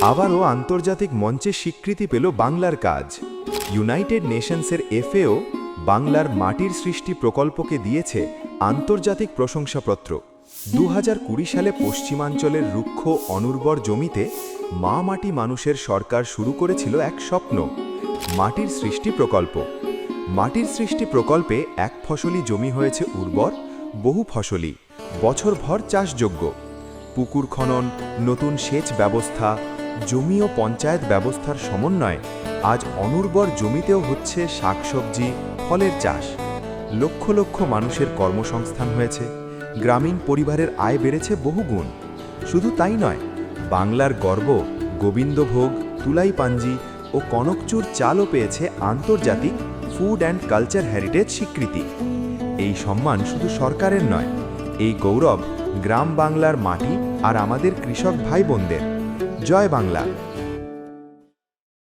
আবারও আন্তর্জাতিক মঞ্চে স্বীকৃতি পেল বাংলার কাজ। ইউনাইটেড নেশনসের FAO বাংলার মাটির সৃষ্টি প্রকল্পকে দিয়েছে আন্তর্জাতিক প্রশংসাপত্র। 2020 সালে পশ্চিমাঞ্চলের রুক্ষ অনুর্বর জমিতে মা মাটি মানুষের সরকার শুরু করেছিল এক স্বপ্ন, মাটির সৃষ্টি প্রকল্প। মাটির সৃষ্টি প্রকল্পে এক ফসলি জমি হয়েছে উর্বর, বহু ফসলি, বছরভর চাষযোগ্য। পুকুর খনন, নতুন সেচ ব্যবস্থা, জমি ও পঞ্চায়েত ব্যবস্থার সমন্বয়ে আজ অনুর্বর জমিতেও হচ্ছে শাকসবজি, ফলের চাষ। লক্ষ লক্ষ মানুষের কর্মসংস্থান হয়েছে, গ্রামীণ পরিবারের আয় বেড়েছে বহুগুণ। শুধু তাই নয়, বাংলার গর্ব গোবিন্দভোগ, তুলাইপাঞ্জি ও কনকচুর চালও পেয়েছে আন্তর্জাতিক ফুড অ্যান্ড কালচার হেরিটেজ স্বীকৃতি। এই সম্মান শুধু সরকারের নয়, এই গৌরব গ্রাম বাংলার মাটি আর আমাদের কৃষক ভাই বোনদের। জয় বাংলা।